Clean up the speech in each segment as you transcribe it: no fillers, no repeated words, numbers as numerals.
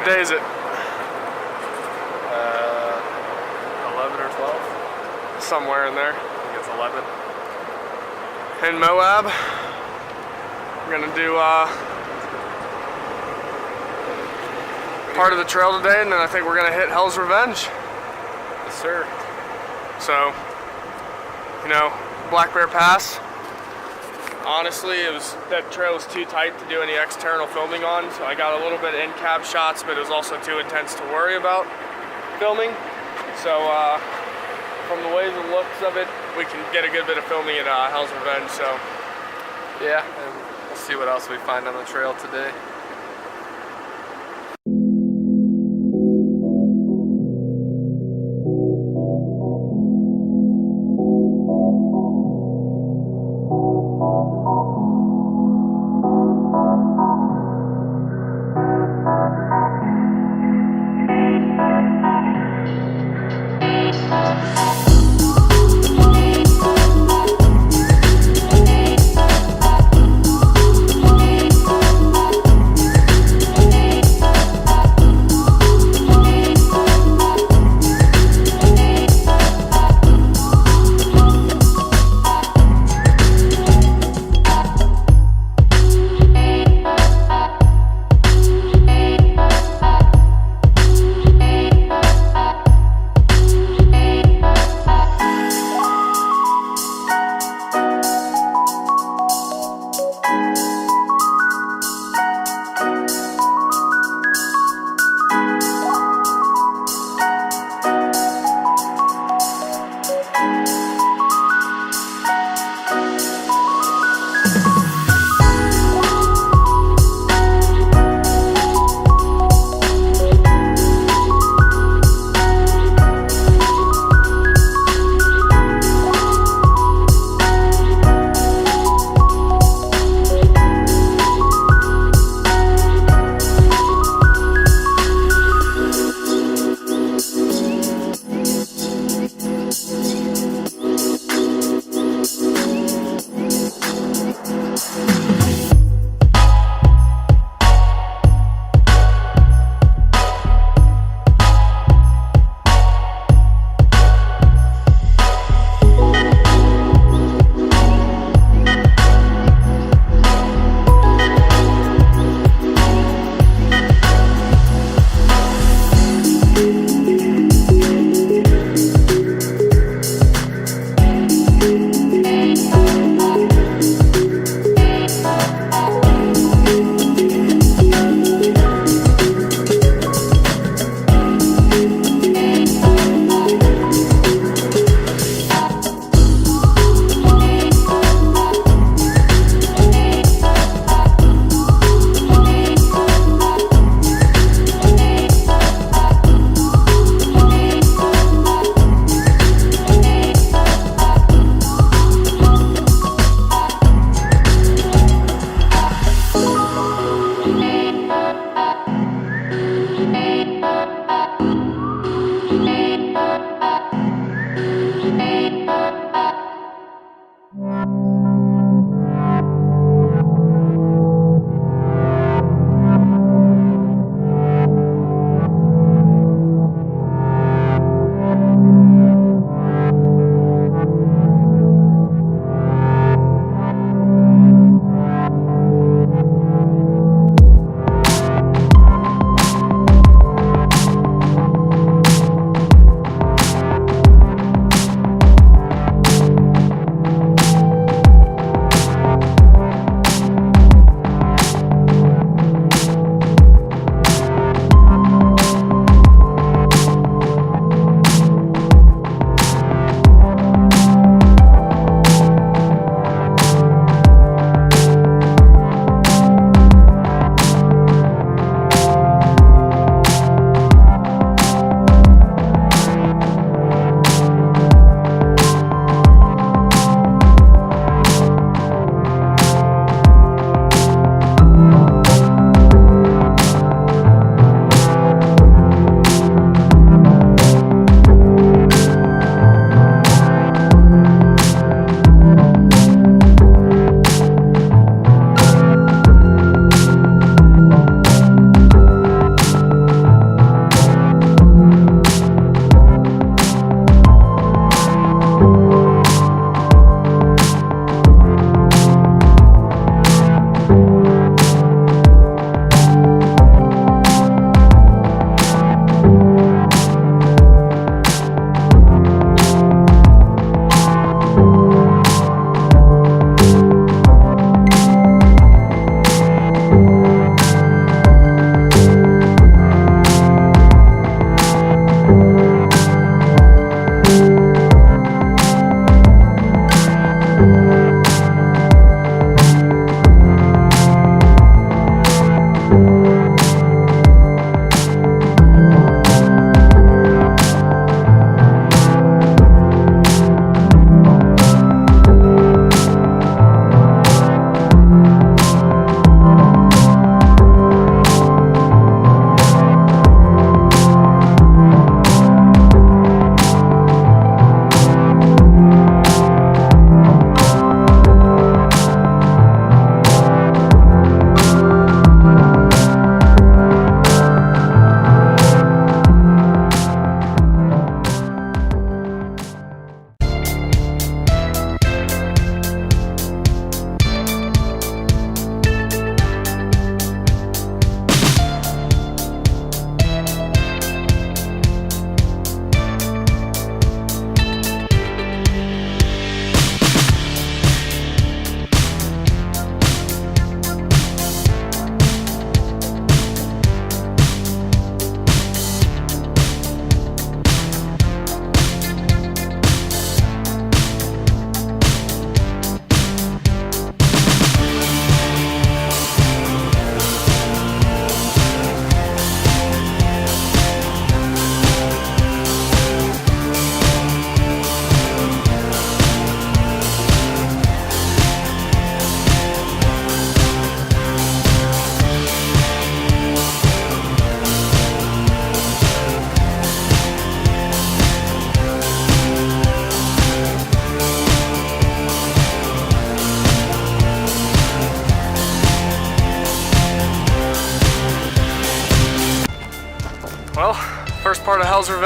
What day is it? 11 or 12? Somewhere in there. I think it's 11. In MOAB. We're gonna do part of the trail today, and then I think we're gonna hit Hell's Revenge. Yes, sir. So, you know, Black Bear Pass. Honestly, that trail was too tight to do any external filming on, so I got a little bit of in-cab shots, but it was also too intense to worry about filming. So, from the ways and looks of it, we can get a good bit of filming at Hell's Revenge. So, Yeah, and we'll see what else we find on the trail today.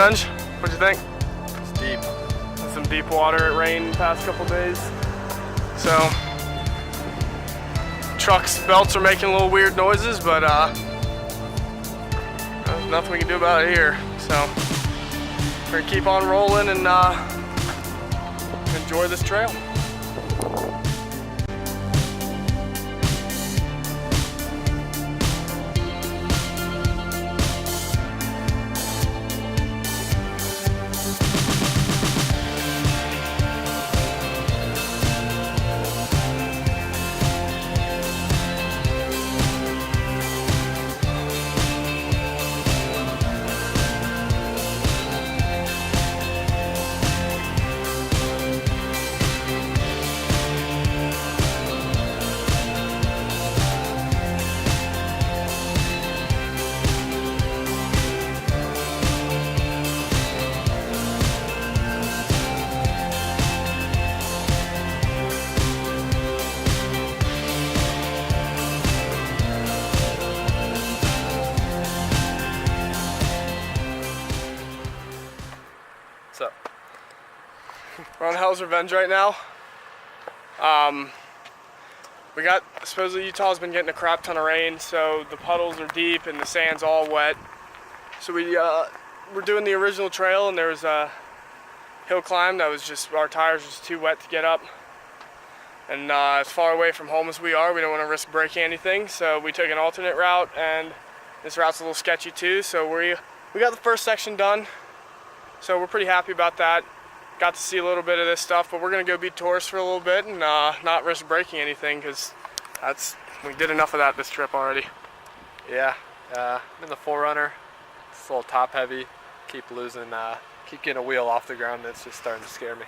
Venge, what'd you think? It's deep. Some deep water. It rained the past couple days. So, truck's belts are making little weird noises, but there's nothing we can do about it here. So, we're gonna keep on rolling and enjoy this trail. What's up? We're on Hell's Revenge right now. Supposedly Utah's been getting a crap ton of rain, so the puddles are deep and the sand's all wet. So we're doing the original trail, and there was a hill climb that was just, our tires were just too wet to get up. And as far away from home as we are, we don't want to risk breaking anything, so we took an alternate route, and this route's a little sketchy too, so we got the first section done. So we're pretty happy about that. Got to see a little bit of this stuff, but we're gonna go be tourists for a little bit and not risk breaking anything, because we did enough of that this trip already. Yeah, I'm in the 4Runner. It's a little top heavy. Keep getting a wheel off the ground, and it's just starting to scare me.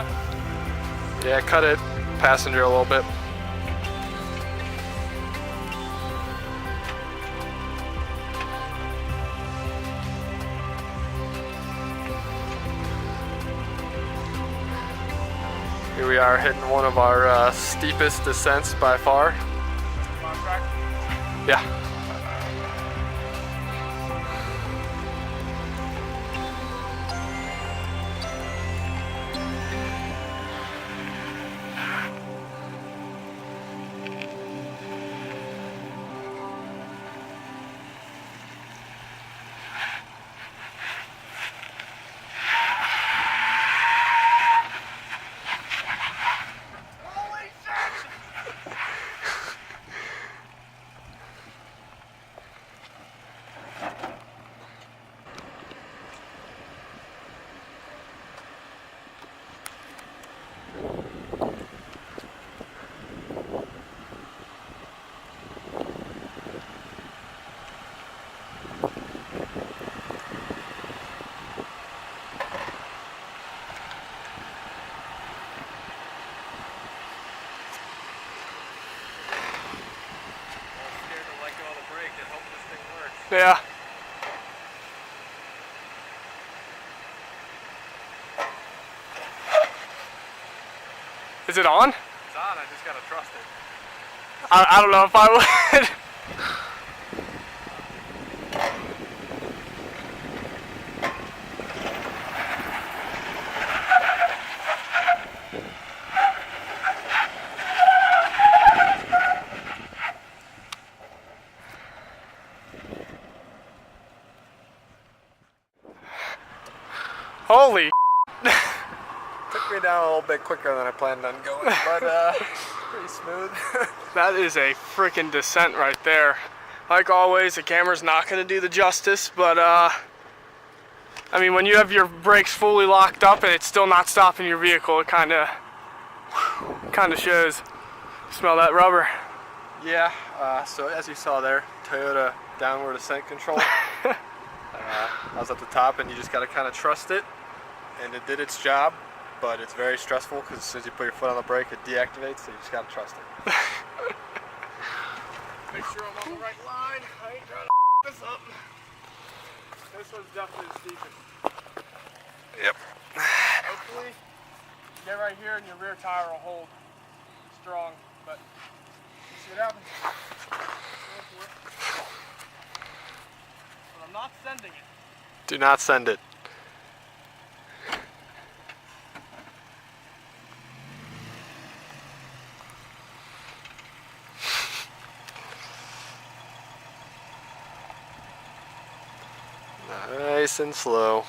that? Yeah, cut it passenger a little bit. Here we are hitting one of our steepest descents by far. Yeah. Yeah. Is it on? It's on, I just gotta trust it. I don't know if I would. Holy Took me down a little bit quicker than I planned on going, but pretty smooth. that is a freaking descent right there. Like always, the camera's not going to do the justice, but I mean, when you have your brakes fully locked up and it's still not stopping your vehicle, it kind of shows. Smell that rubber? Yeah, so as you saw there, Toyota downward ascent control. I was at the top and you just got to kind of trust it, and it did its job, but it's very stressful because as soon as you put your foot on the brake it deactivates, so you just got to trust it. Make sure I'm on the right line. I ain't trying to this up. This one's definitely the steepest. Yep. Hopefully, get right here and your rear tire will hold strong, but let's see what happens. But I'm not sending it. Do not send it. Nice and slow.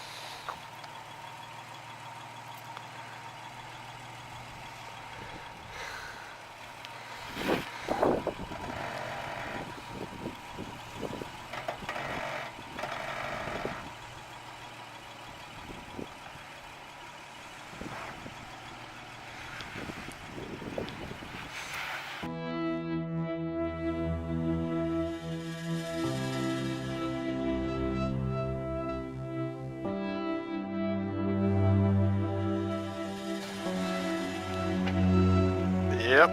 Yep.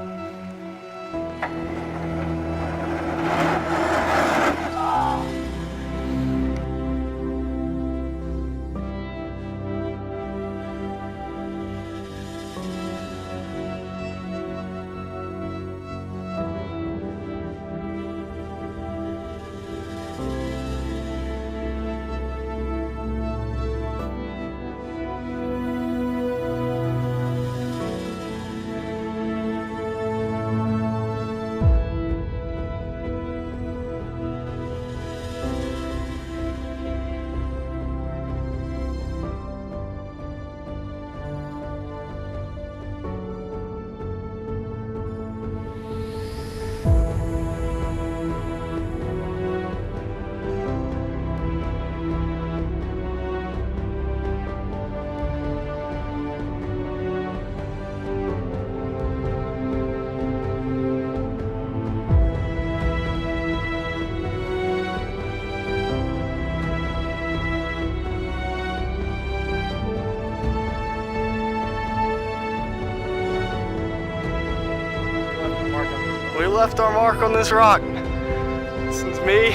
left our mark on this rock. This is me,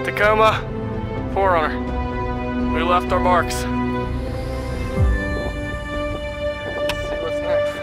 Tacoma, Forerunner. We left our marks. Let's see what's next.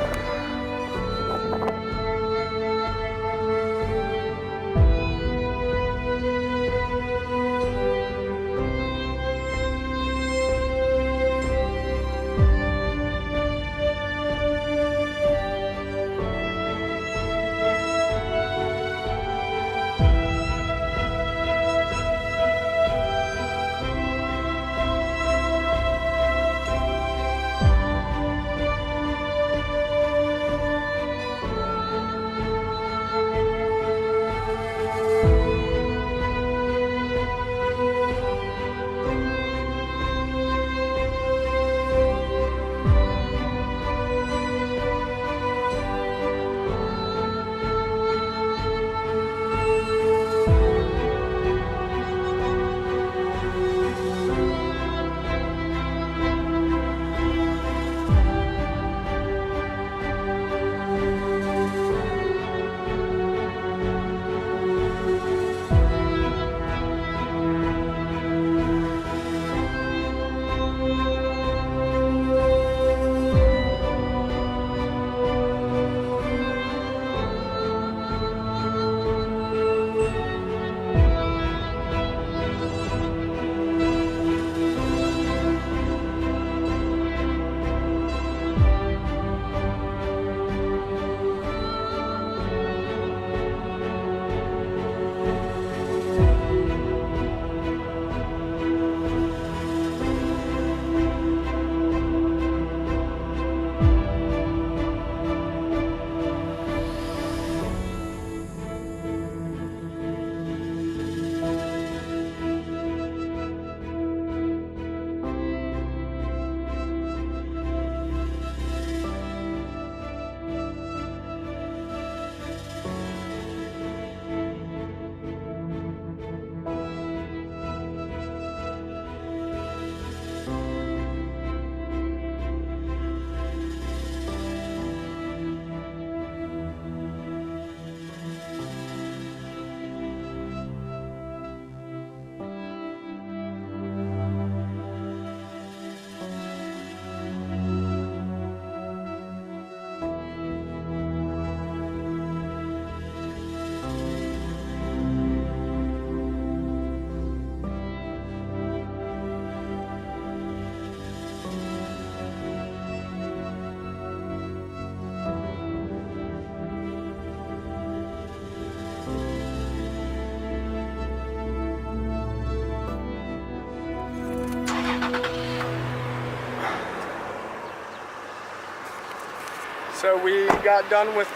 So we got done with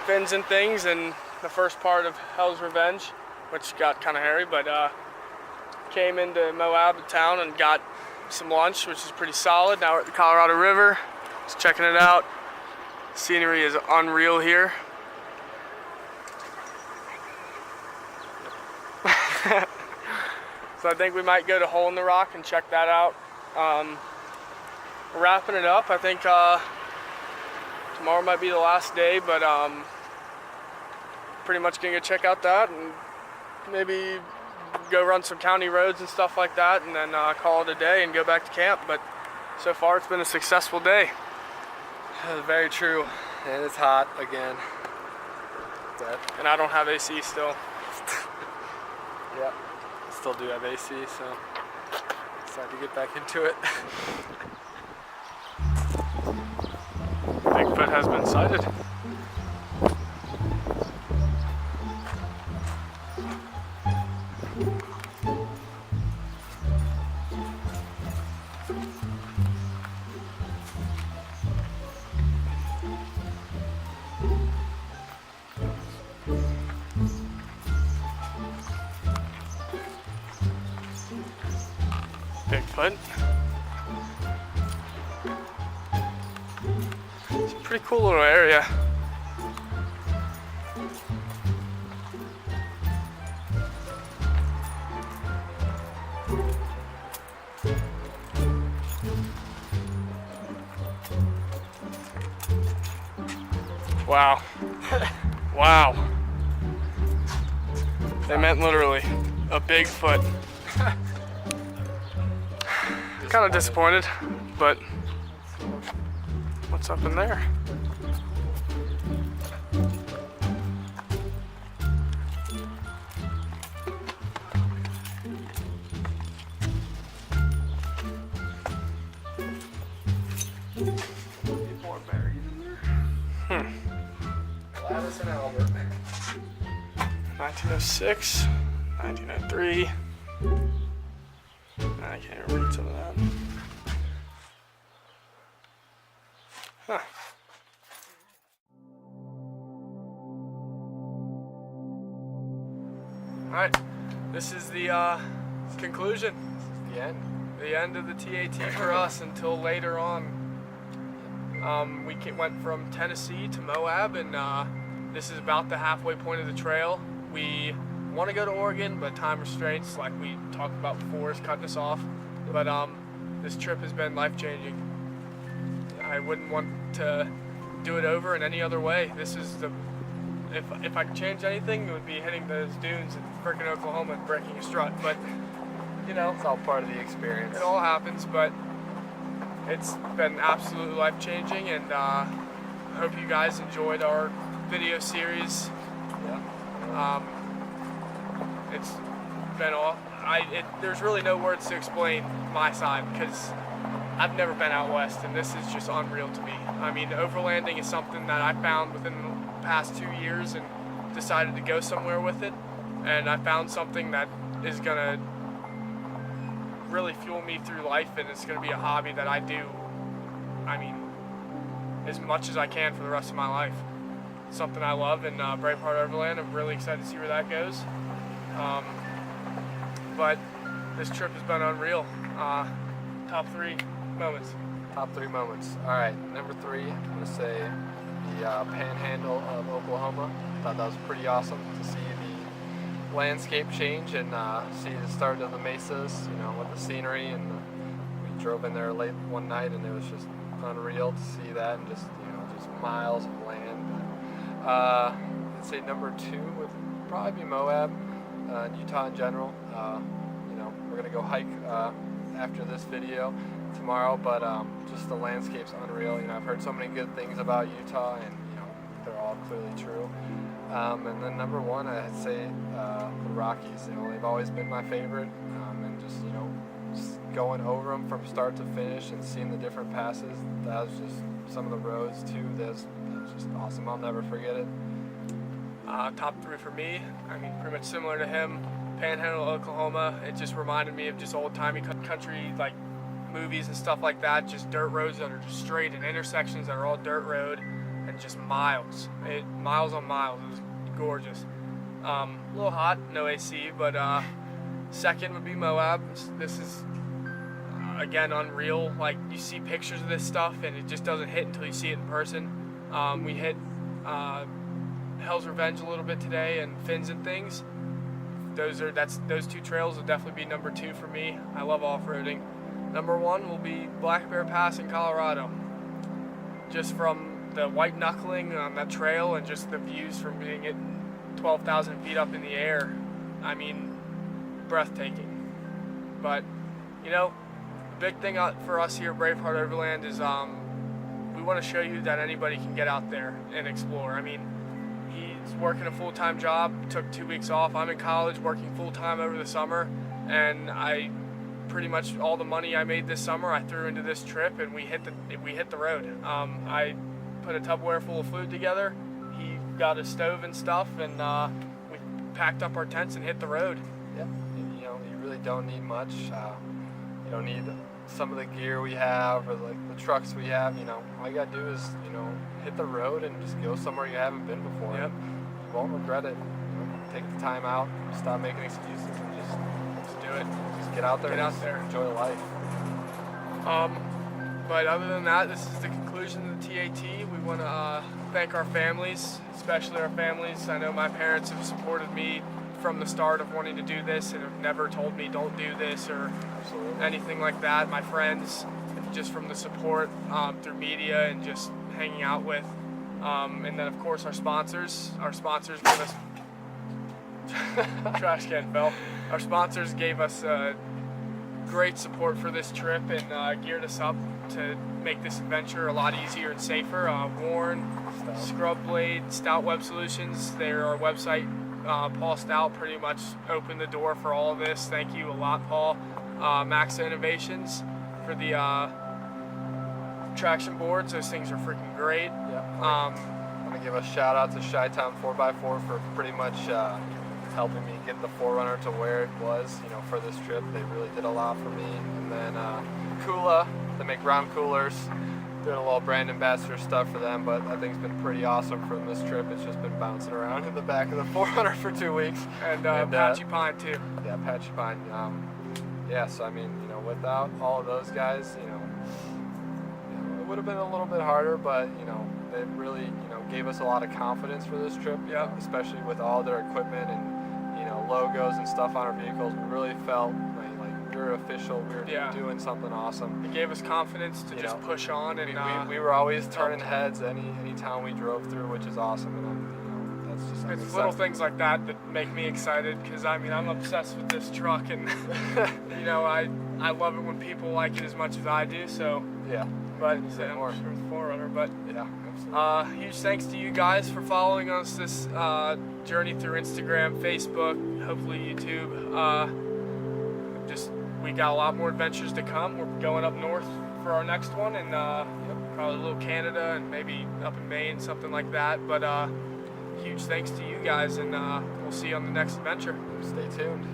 fins and things and the first part of Hell's Revenge, which got kind of hairy, but came into MOAB town and got some lunch, which is pretty solid. Now we're at the Colorado River, just checking it out. Scenery is unreal here. So I think we might go to Hole in the Rock and check that out. Wrapping it up, I think tomorrow might be the last day, but pretty much gonna go check out that and maybe go run some county roads and stuff like that, and then call it a day and go back to camp. But so far it's been a successful day. Very true, and it's hot again. And I don't have AC still. Yeah, I still do have AC, so decided to get back into it. Bigfoot has been sighted. Bigfoot. It's a pretty cool little area. Wow. Wow. They meant literally. A big foot. Kind of disappointed, but what's up in there? More berries in there. Gladys and Albert. 1906, 1903. I can't even read some of that. Huh. Alright, this is the conclusion. This is the end. The end of the TAT for us until later on. We went from Tennessee to Moab, and this is about the halfway point of the trail. We want to go to Oregon, but time restraints, like we talked about before, is cutting us off. But this trip has been life-changing. I wouldn't want to do it over in any other way. This is the, if I could change anything, it would be hitting those dunes in frickin' Oklahoma and breaking a strut. But you know, It's all part of the experience. it all happens. But it's been absolutely life-changing, and I hope you guys enjoyed our video series. Yeah. It's been all. There's really no words to explain my side, because I've never been out west, and this is just unreal to me. I mean, overlanding is something that I found within the past 2 years and decided to go somewhere with it, and I found something that is gonna really fuel me through life, and it's gonna be a hobby that I do, I mean, as much as I can for the rest of my life. It's something I love, and BraveHeart Overland, I'm really excited to see where that goes. But this trip has been unreal. Top 3 moments. Top 3 moments. All right, number 3, I'm gonna say the panhandle of Oklahoma. Thought that was pretty awesome to see the landscape change and see the start of the mesas, you know, with the scenery. And we drove in there late one night, and it was just unreal to see that, and just, you know, just miles of land. I'd say number 2 would probably be Moab, and Utah in general. You know, we're gonna go hike after this video tomorrow, but just the landscape's unreal. You know, I've heard so many good things about Utah, and you know, they're all clearly true. And then number 1, I'd say the Rockies. You know, they've always been my favorite, and just, you know, just going over them from start to finish and seeing the different passes. That was just some of the roads too. That's just awesome. I'll never forget it. Top 3 for me, I mean, pretty much similar to him. Panhandle, Oklahoma, it just reminded me of just old-timey country, like movies and stuff like that. Just dirt roads that are just straight, and intersections that are all dirt road, and just miles. Miles on miles. It was gorgeous. A little hot, no AC, but second would be Moab. This is, again, unreal. Like, you see pictures of this stuff, and it just doesn't hit until you see it in person. We hit Hell's Revenge a little bit today, and Fins and Things. Those 2 trails will definitely be number 2 for me. I love off-roading. Number 1 will be Black Bear Pass in Colorado. Just from the white knuckling on that trail, and just the views from being at 12,000 feet up in the air. I mean, breathtaking. But, you know, the big thing for us here at BraveHeart Overland is we want to show you that anybody can get out there and explore. I mean, he's working a full-time job, took 2 weeks off. I'm in college working full-time over the summer, and I pretty much all the money I made this summer I threw into this trip, and we hit the road. I put a Tupperware full of food together. He got a stove and stuff, and we packed up our tents and hit the road. Yeah, you know, you really don't need much. You don't need some of the gear we have, or like the trucks we have. You know, all you gotta do is, you know, hit the road and just go somewhere you haven't been before. Yep. You won't regret it. You know, take the time out, stop making excuses, and just do it. Just get out there. Get out there. Enjoy life. But other than that, this is the conclusion of the TAT. We want to thank our families, especially our families. I know my parents have supported me from the start of wanting to do this, and have never told me don't do this or anything like that. My friends, just from the support through media and just hanging out with. And then of course our sponsors give us trash can fell. Our sponsors gave us great support for this trip and geared us up to make this adventure a lot easier and safer. Warren, Scrub Blade, Stout Web Solutions, they're our website. Paul Stout pretty much opened the door for all of this. Thank you a lot, Paul. Maxa Innovations for the traction boards. Those things are freaking great. I'm gonna give a shout out to Chi-Town 4x4 for pretty much helping me get the 4Runner to where it was, you know, for this trip. They really did a lot for me. And then Kula, they make round coolers. Doing a little brand ambassador stuff for them, but I think it's been pretty awesome for this trip. It's just been bouncing around in the back of the 4Runner for 2 weeks. And Patchy Pine too. Yeah, Patchy Pine. Yeah, so I mean, you know, without all of those guys, you know, it would have been a little bit harder, but you know, they really, you know, gave us a lot of confidence for this trip. Yeah. Especially with all their equipment and, you know, logos and stuff on our vehicles. We really felt like we were official. We were doing something awesome. It gave us confidence to just push on, and we were always turning heads any town we drove through, which is awesome. And that's just it's little things like that make me excited, because I mean, I'm obsessed with this truck, and you know, I love it when people like it as much as I do. So yeah, but I'm sure it's 4Runner. But yeah, absolutely. Huge thanks to you guys for following us this journey through Instagram, Facebook, hopefully YouTube. We got a lot more adventures to come. We're going up north for our next one, and probably a little Canada and maybe up in Maine, something like that. But huge thanks to you guys, and we'll see you on the next adventure. Stay tuned.